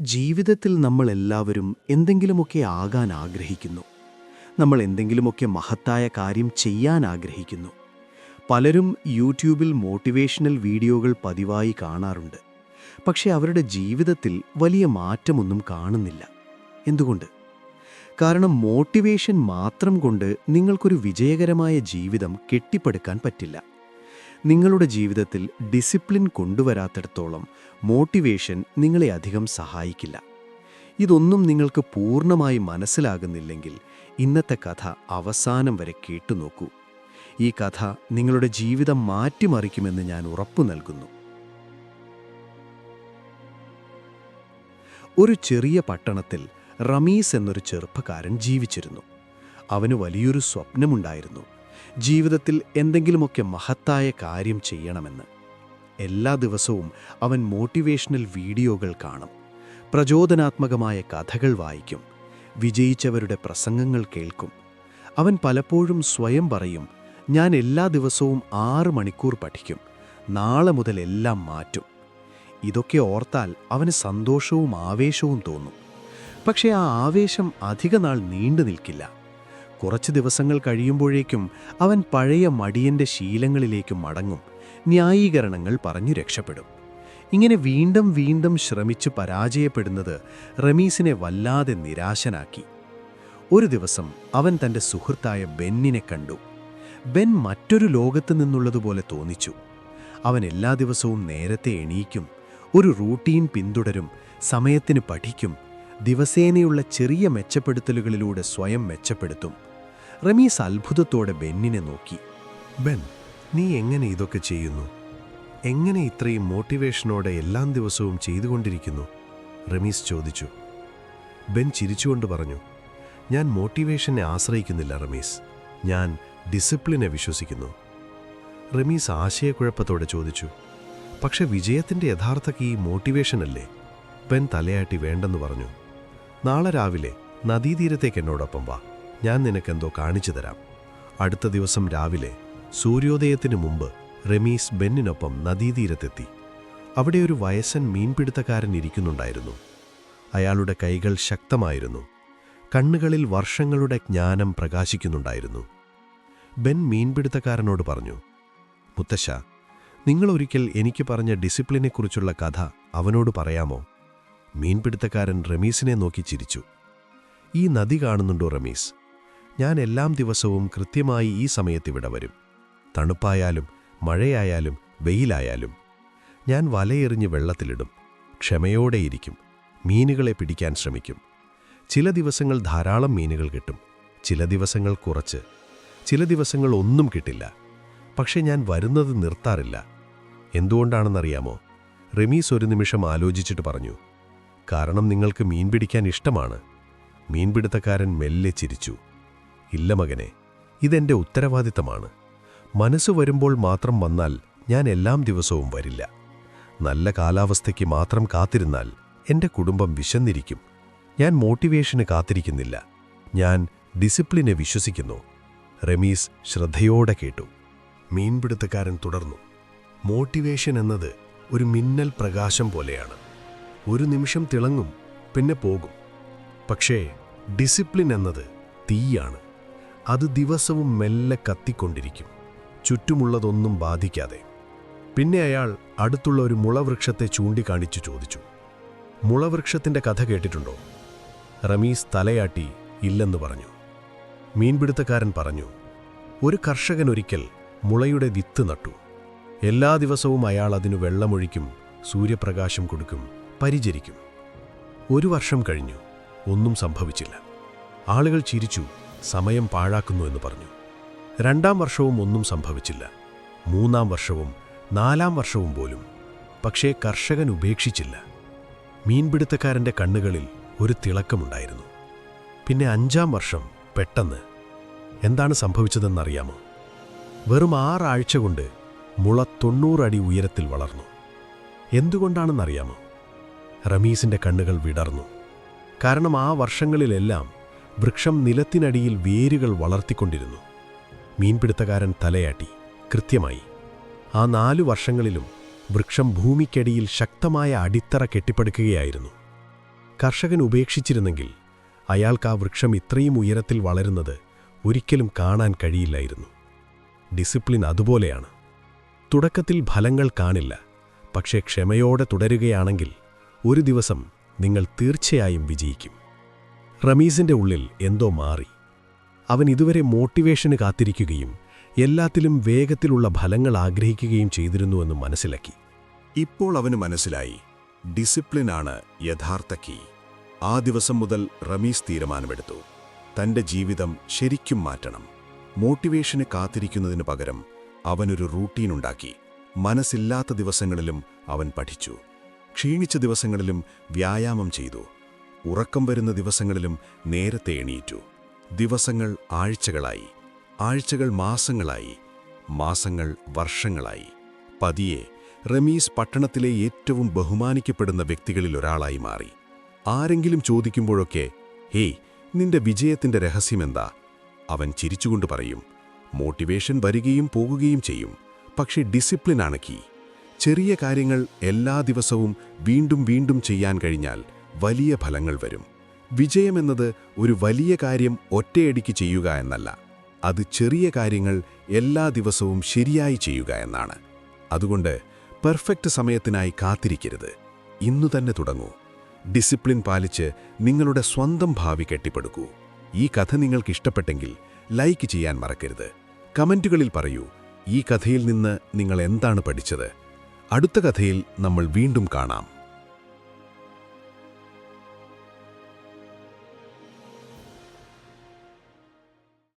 ജീവിതത്തിൽ നമ്മളെല്ലാവരും എന്തെങ്കിലുമൊക്കെ ആകാൻ ആഗ്രഹിക്കുന്നു. നമ്മൾ എന്തെങ്കിലുമൊക്കെ മഹത്തായ കാര്യം ചെയ്യാൻ ആഗ്രഹിക്കുന്നു. പലരും യൂട്യൂബിൽ മോട്ടിവേഷണൽ വീഡിയോകൾ പതിവായി കാണാറുണ്ട്. പക്ഷേ അവരുടെ ജീവിതത്തിൽ വലിയ മാറ്റമൊന്നും കാണുന്നില്ല. എന്തുകൊണ്ട്? കാരണം മോട്ടിവേഷൻ മാത്രം കൊണ്ട് നിങ്ങൾക്കൊരു വിജയകരമായ ജീവിതം കെട്ടിപ്പടുക്കാൻ പറ്റില്ല. നിങ്ങളുടെ ജീവിതത്തിൽ ഡിസിപ്ലിൻ കൊണ്ടുവരാത്തിടത്തോളം മോട്ടിവേഷൻ നിങ്ങളെ അധികം സഹായിക്കില്ല. ഇതൊന്നും നിങ്ങൾക്ക് പൂർണ്ണമായി മനസ്സിലാകുന്നില്ലെങ്കിൽ ഇന്നത്തെ കഥ അവസാനം വരെ കേട്ടുനോക്കൂ. ഈ കഥ നിങ്ങളുടെ ജീവിതം മാറ്റിമറിക്കുമെന്ന് ഞാൻ ഉറപ്പു നൽകുന്നു. ഒരു ചെറിയ പട്ടണത്തിൽ റമീസ് എന്നൊരു ചെറുപ്പക്കാരൻ ജീവിച്ചിരുന്നു. അവന് വലിയൊരു സ്വപ്നമുണ്ടായിരുന്നു. ജീവിതത്തിൽ എന്തെങ്കിലുമൊക്കെ മഹത്തായ കാര്യം ചെയ്യണമെന്ന്. എല്ലാ ദിവസവും അവൻ മോട്ടിവേഷണൽ വീഡിയോകൾ കാണും, പ്രചോദനാത്മകമായ കഥകൾ വായിക്കും, വിജയിച്ചവരുടെ പ്രസംഗങ്ങൾ കേൾക്കും. അവൻ പലപ്പോഴും സ്വയം പറയും, ഞാൻ എല്ലാ ദിവസവും 6 മണിക്കൂർ പഠിക്കും, നാളെ മുതൽ എല്ലാം മാറ്റും. ഇതൊക്കെ ഓർത്താൽ അവന് സന്തോഷവും ആവേശവും തോന്നും. പക്ഷേ ആ ആവേശം അധികനാൾ നീണ്ടു നിൽക്കില്ല. കുറച്ച് ദിവസങ്ങൾ കഴിയുമ്പോഴേക്കും അവൻ പഴയ മടിയൻ്റെ ശീലങ്ങളിലേക്ക് മടങ്ങും, ന്യായീകരണങ്ങൾ പറഞ്ഞു രക്ഷപ്പെടും. ഇങ്ങനെ വീണ്ടും വീണ്ടും ശ്രമിച്ച് പരാജയപ്പെടുന്നത് റമീസിനെ വല്ലാതെ നിരാശനാക്കി. ഒരു ദിവസം അവൻ തൻ്റെ സുഹൃത്തായ ബെന്നിനെ കണ്ടു. ബെൻ മറ്റൊരു ലോകത്ത് നിന്നുള്ളതുപോലെ തോന്നിച്ചു. അവൻ എല്ലാ ദിവസവും നേരത്തെ എണീക്കും, ഒരു റൂട്ടീൻ പിന്തുടരും, സമയത്തിന് പഠിക്കും, ദിവസേനയുള്ള ചെറിയ മെച്ചപ്പെടുത്തലുകളിലൂടെ സ്വയം മെച്ചപ്പെടുത്തും. റമീസ് അത്ഭുതത്തോടെ ബെന്നിനെ നോക്കി. ബെൻ, നീ എങ്ങനെ ഇതൊക്കെ ചെയ്യുന്നു? എങ്ങനെ ഇത്രയും മോട്ടിവേഷനോടെ എല്ലാ ദിവസവും ചെയ്തുകൊണ്ടിരിക്കുന്നു? റമീസ് ചോദിച്ചു. ബെൻ ചിരിച്ചുകൊണ്ട് പറഞ്ഞു, ഞാൻ മോട്ടിവേഷനെ ആശ്രയിക്കുന്നില്ല റമീസ്, ഞാൻ ഡിസിപ്ലിനെ വിശ്വസിക്കുന്നു. റമീസ് ആശയക്കുഴപ്പത്തോടെ ചോദിച്ചു, പക്ഷെ വിജയത്തിൻ്റെ യഥാർത്ഥ കീ മോട്ടിവേഷനല്ലേ? ബെൻ തലയാട്ടി വേണ്ടെന്ന് പറഞ്ഞു. നാളെ രാവിലെ നദീതീരത്തേക്ക് എന്നോടൊപ്പം വാ, ഞാൻ നിനക്കെന്തോ കാണിച്ചു തരാം. അടുത്ത ദിവസം രാവിലെ സൂര്യോദയത്തിനു മുമ്പ് റമീസ് ബെന്നിനൊപ്പം നദീതീരത്തെത്തി. അവിടെ ഒരു വയസ്സൻ മീൻപിടുത്തക്കാരൻ ഇരിക്കുന്നുണ്ടായിരുന്നു. അയാളുടെ കൈകൾ ശക്തമായിരുന്നു, കണ്ണുകളിൽ വർഷങ്ങളുടെ ജ്ഞാനം പ്രകാശിക്കുന്നുണ്ടായിരുന്നു. ബെൻ മീൻപിടുത്തക്കാരനോട് പറഞ്ഞു, മുത്തശ്ശ, നിങ്ങളൊരിക്കൽ എനിക്ക് പറഞ്ഞ ഡിസിപ്ലിനെക്കുറിച്ചുള്ള കഥ അവനോട് പറയാമോ? മീൻപിടുത്തക്കാരൻ റമീസിനെ നോക്കി ചിരിച്ചു. ഈ നദി കാണുന്നുണ്ടോ റമീസ്? ഞാൻ എല്ലാ ദിവസവും കൃത്യമായി ഈ സമയത്തിവിടെ വരും. തണുപ്പായാലും മഴയായാലും വെയിലായാലും ഞാൻ വലയെറിഞ്ഞ് വെള്ളത്തിലിടും, ക്ഷമയോടെയിരിക്കും, മീനുകളെ പിടിക്കാൻ ശ്രമിക്കും. ചില ദിവസങ്ങൾ ധാരാളം മീനുകൾ കിട്ടും, ചില ദിവസങ്ങൾ കുറച്ച്, ചില ദിവസങ്ങൾ ഒന്നും കിട്ടില്ല. പക്ഷെ ഞാൻ വരുന്നത് നിർത്താറില്ല. എന്തുകൊണ്ടാണെന്നറിയാമോ? റമീസ് ഒരു നിമിഷം ആലോചിച്ചിട്ട് പറഞ്ഞു, കാരണം നിങ്ങൾക്ക് മീൻ പിടിക്കാൻ ഇഷ്ടമാണ്. മീൻപിടുത്തക്കാരൻ മെല്ലെ ചിരിച്ചു. ഇല്ല മകനെ, ഇതെൻ്റെ ഉത്തരവാദിത്തമാണ്. മനസ്സ് വരുമ്പോൾ മാത്രം വന്നാൽ ഞാൻ എല്ലാ ദിവസവും വരില്ല. നല്ല കാലാവസ്ഥയ്ക്ക് മാത്രം കാത്തിരുന്നാൽ എൻ്റെ കുടുംബം വിശന്നിരിക്കും. ഞാൻ മോട്ടിവേഷന് കാത്തിരിക്കുന്നില്ല, ഞാൻ ഡിസിപ്ലിനെ വിശ്വസിക്കുന്നു. റമീസ് ശ്രദ്ധയോടെ കേട്ടു. മീൻപിടുത്തക്കാരൻ തുടർന്നു, മോട്ടിവേഷൻ എന്നത് ഒരു മിന്നൽ പ്രകാശം പോലെയാണ്. ഒരു നിമിഷം തിളങ്ങും, പിന്നെ പോകും. പക്ഷേ ഡിസിപ്ലിൻ എന്നത് തീയാണ്. അത് ദിവസവും മെല്ലെ കത്തിക്കൊണ്ടിരിക്കും, ചുറ്റുമുള്ളതൊന്നും ബാധിക്കാതെ. പിന്നെ അയാൾ അടുത്തുള്ള ഒരു മുളവൃക്ഷത്തെ ചൂണ്ടിക്കാണിച്ചു ചോദിച്ചു, മുളവൃക്ഷത്തിൻ്റെ കഥ കേട്ടിട്ടുണ്ടോ? റമീസ് തലയാട്ടി ഇല്ലെന്ന് പറഞ്ഞു. മീൻപിടുത്തക്കാരൻ പറഞ്ഞു, ഒരു കർഷകൻ ഒരിക്കൽ മുളയുടെ വിത്ത് നട്ടു. എല്ലാ ദിവസവും അയാൾ അതിനു വെള്ളമൊഴിക്കും, സൂര്യപ്രകാശം കൊടുക്കും, പരിചരിക്കും. 1 വർഷം കഴിഞ്ഞു, ഒന്നും സംഭവിച്ചില്ല. ആളുകൾ ചിരിച്ചു, സമയം പാഴാക്കുന്നു എന്ന് പറഞ്ഞു. 2ാം വർഷവും ഒന്നും സംഭവിച്ചില്ല, 3ാം വർഷവും 4ാം വർഷവും പോലും. പക്ഷേ കർഷകൻ ഉപേക്ഷിച്ചില്ല. മീൻപിടുത്തക്കാരൻ്റെ കണ്ണുകളിൽ ഒരു തിളക്കമുണ്ടായിരുന്നു. പിന്നെ 5ാം വർഷം പെട്ടെന്ന് എന്താണ് സംഭവിച്ചതെന്നറിയാമോ? വെറും 6 ആഴ്ച കൊണ്ട് മുള 90 അടി ഉയരത്തിൽ വളർന്നു. എന്തുകൊണ്ടാണെന്നറിയാമോ? റമീസിൻ്റെ കണ്ണുകൾ വിടർന്നു. കാരണം ആ വർഷങ്ങളിലെല്ലാം വൃക്ഷം നിലത്തിനടിയിൽ വേരുകൾ വളർത്തിക്കൊണ്ടിരുന്നു. മീൻപിടുത്തക്കാരൻ തലയാട്ടി. കൃത്യമായി ആ 4 വർഷങ്ങളിലും വൃക്ഷം ഭൂമിക്കടിയിൽ ശക്തമായ അടിത്തറ കെട്ടിപ്പടുക്കുകയായിരുന്നു. കർഷകൻ ഉപേക്ഷിച്ചിരുന്നെങ്കിൽ അയാൾക്ക് ആ വൃക്ഷം ഇത്രയും ഉയരത്തിൽ വളരുന്നത് ഒരിക്കലും കാണാൻ കഴിയില്ലായിരുന്നു. ഡിസിപ്ലിൻ അതുപോലെയാണ്. തുടക്കത്തിൽ ഫലങ്ങൾ കാണില്ല, പക്ഷേ ക്ഷമയോടെ തുടരുകയാണെങ്കിൽ ഒരു ദിവസം നിങ്ങൾ തീർച്ചയായും വിജയിക്കും. റമീസിന്റെ ഉള്ളിൽ എന്തോ മാറി. അവൻ ഇതുവരെ മോട്ടിവേഷന് കാത്തിരിക്കുകയും എല്ലാത്തിലും വേഗത്തിലുള്ള ഫലങ്ങൾ ആഗ്രഹിക്കുകയും ചെയ്തിരുന്നുവെന്ന് മനസ്സിലാക്കി. ഇപ്പോൾ അവന് മനസ്സിലായി, ഡിസിപ്ലിനാണ് യഥാർത്ഥ കീ. ആ ദിവസം മുതൽ റമീസ് തീരുമാനമെടുത്തു, തന്റെ ജീവിതം ശരിക്കും മാറ്റണം. മോട്ടിവേഷന് കാത്തിരിക്കുന്നതിനു പകരം അവനൊരു റൂട്ടീനുണ്ടാക്കി. മനസ്സില്ലാത്ത ദിവസങ്ങളിലും അവൻ പഠിച്ചു, ക്ഷീണിച്ച ദിവസങ്ങളിലും വ്യായാമം ചെയ്തു, ഉറക്കം വരുന്ന ദിവസങ്ങളിലും നേരത്തെ എണീറ്റു. ദിവസങ്ങൾ ആഴ്ചകളായി, ആഴ്ചകൾ മാസങ്ങളായി, മാസങ്ങൾ വർഷങ്ങളായി. പതിയെ റമീസ് പട്ടണത്തിലെ ഏറ്റവും ബഹുമാനിക്കപ്പെടുന്ന വ്യക്തികളിലൊരാളായി മാറി. ആരെങ്കിലും ചോദിക്കുമ്പോഴൊക്കെ, ഹേയ്, നിന്റെ വിജയത്തിന്റെ രഹസ്യമെന്താ? അവൻ ചിരിച്ചുകൊണ്ട് പറയും, മോട്ടിവേഷൻ വരികയും പോകുകയും ചെയ്യും, പക്ഷേ ഡിസിപ്ലിനാണ് കീ. ചെറിയ കാര്യങ്ങൾ എല്ലാ ദിവസവും വീണ്ടും വീണ്ടും ചെയ്യാൻ കഴിഞ്ഞാൽ വലിയ ഫലങ്ങൾ വരും. വിജയമെന്നത് ഒരു വലിയ കാര്യം ഒറ്റയടിക്ക് ചെയ്യുക എന്നല്ല, അത് ചെറിയ കാര്യങ്ങൾ എല്ലാ ദിവസവും ശരിയായി ചെയ്യുക എന്നാണ്. അതുകൊണ്ട് പെർഫെക്റ്റ് സമയത്തിനായി കാത്തിരിക്കരുത്, ഇന്നു തന്നെ തുടങ്ങൂ. ഡിസിപ്ലിൻ പാലിച്ച് നിങ്ങളുടെ സ്വന്തം ഭാവി കെട്ടിപ്പടുക്കൂ. ഈ കഥ നിങ്ങൾക്ക് ഇഷ്ടപ്പെട്ടെങ്കിൽ ലൈക്ക് ചെയ്യാൻ മറക്കരുത്. കമന്റുകളിൽ പറയൂ, ഈ കഥയിൽ നിന്ന് നിങ്ങൾ എന്താണ് പഠിച്ചത്. അടുത്ത കഥയിൽ നമ്മൾ വീണ്ടും കാണാം.